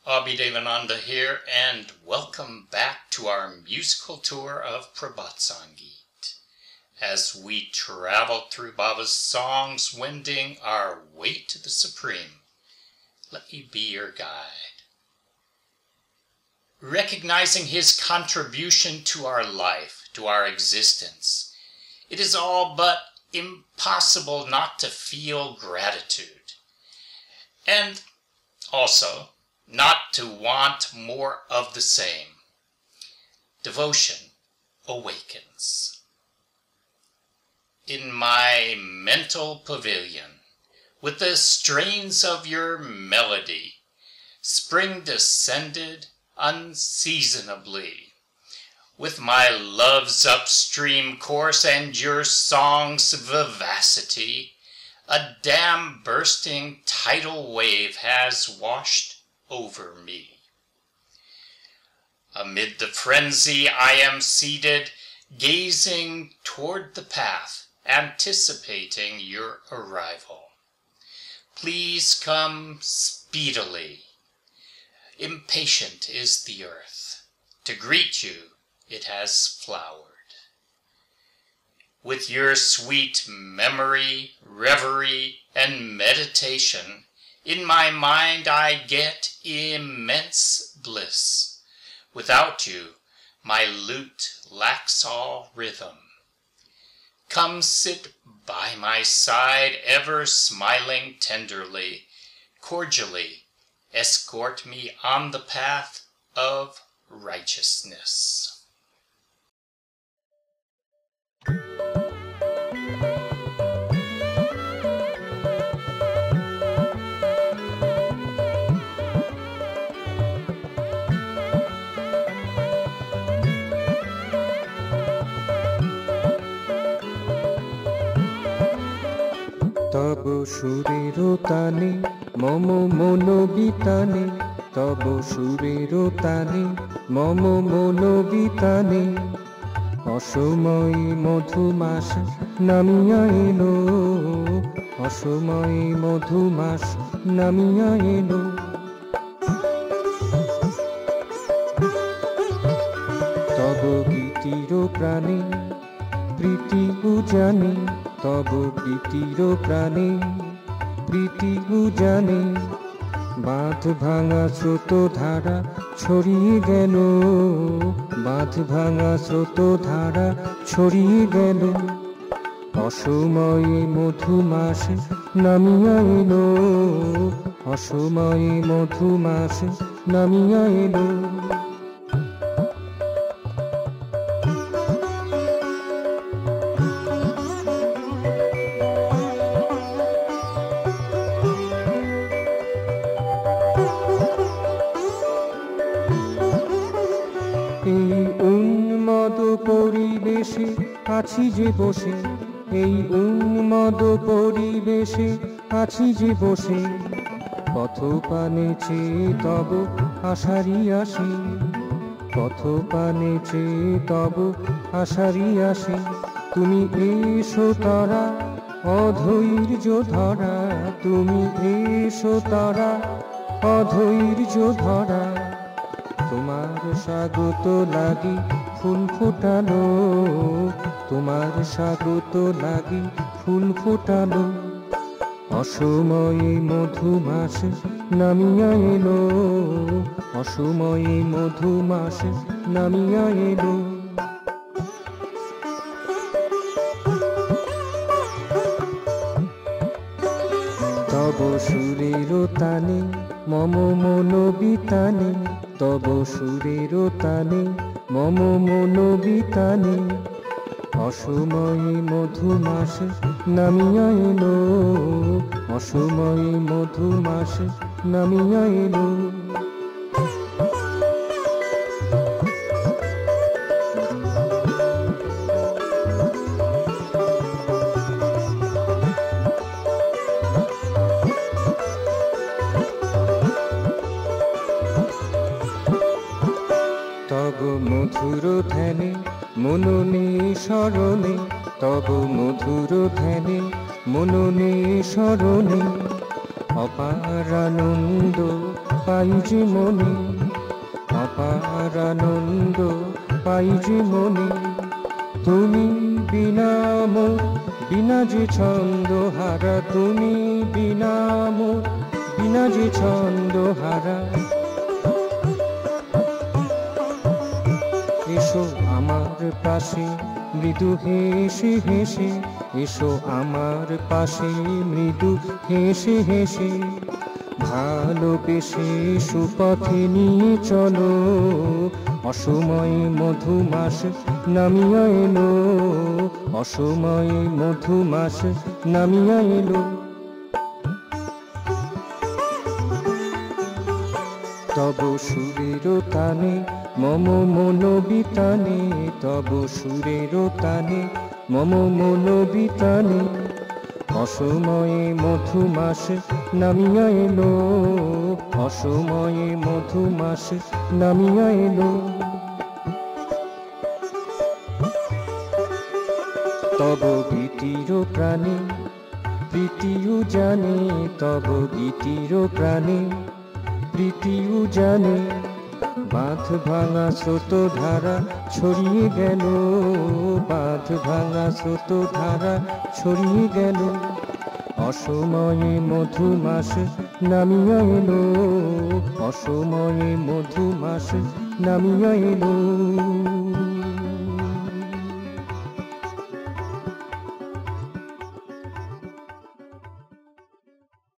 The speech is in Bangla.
Abhidevananda here, and welcome back to our musical tour of Prabhat Sangeet. As we travel through Baba's songs, wending our way to the Supreme, let me be your guide. Recognizing his contribution to our life, to our existence, it is all but impossible not to feel gratitude. And also, not to want more of the same. Devotion awakens. In my mental pavilion, with the strains of your melody, spring descended unseasonably. With my love's upstream course and your song's vivacity, a dam-bursting tidal wave has washed over me. Amid the frenzy I am seated, gazing toward the path, anticipating your arrival. Please come speedily. Impatient is the earth. To greet you it has flowered. With your sweet memory, reverie, and meditation, in my mind I get immense bliss. Without you, my lute lacks all rhythm. Come sit by my side, ever smiling tenderly, cordially, escort me on the path of righteousness. তব সুরের তানে মম মন বিতানে, তব সুরের তানে মম মন বিতানে, অসময়ে মধুমাস নামিয়া এলো, অসময়ে মধুমাস নামিয়া এলো। তব গীতির প্রাণে প্রীতি উজানে, তব প্রীতির প্রাণে প্রীতি উজানে, বাঁধ ভাঙা স্রোত ধারা ছড়িয়ে গেল, বাঁধ ভাঙা স্রোত ধারা ছড়িয়ে গেল, অসময়ে মধুমাস নামিয়া এলো, অসময়ে মধুমাস নামিয়া এলো। এই উন্মদ পরিবেশে আছি যে বসে, এই উন্মদ পরিবেশে আছি যে বসে, পথপানে চেয়ে তব আশারি আসে, পথপানে চেয়ে তব আশারি আসে। তুমি এসো তারা অধৈর্য ধরা, তুমি এসো তারা অধৈর্য ধরা, তোমার স্বাগত লাগি ফুল ফোটালো, তোমার স্বাগত লাগি ফুল ফোটালো, অসময়ে মধুমাস নামিয়া এলো, অসময়ে মধুমাস নামিয়া এলো। তব সুরের তানে মম মন বিতানে, তব সুরের তানে মম মন বিতানে, অসময়ে মধুমাস নামিয়া এলো, অসময়ে মধুমাস নামিয়া এলো। তব মধুর ধ্যানে মননে স্মরণে, তব মধুর ধ্যানে মননে স্মরণে, অপার আনন্দ পাই যে মনে, অপার আনন্দ পাই যে মনে। তুমি বিনা মোর বিনা যে ছন্দ হারা, তুমি বিনা মোর বিনা যে ছন্দ হারা। এসো আমার পাশে মৃদু হেসে হেসে, এসো আমার পাশে মৃদু হেসে হেসে। ভালোবেসে সুপথে নিয়ে চলো, অসময়ে মধুমাস নামিয়া এলো, অসময়ে মধুমাস নামিয়া এলো। তব সুরের তানে মম মন বিতানে, তব সুরের তানে মম মন বিতানে। অসময়ে মধুমাস নামিয়া এলো, অসময়ে মধুমাস নামিয়া এলো। তব গীতির প্রাণে প্রীতিও জানে, তব গীতির প্রাণে প্রীতিও জানে। বাঁধ ভাঙা স্রোত ধারা ছড়িয়ে গেল, বাঁধ ভাঙা স্রোত ধারা ছড়িয়ে গেল। অসময়ে মধুমাস নামিয়া এলো, অসময়ে মধুমাস নামিয়া এলো।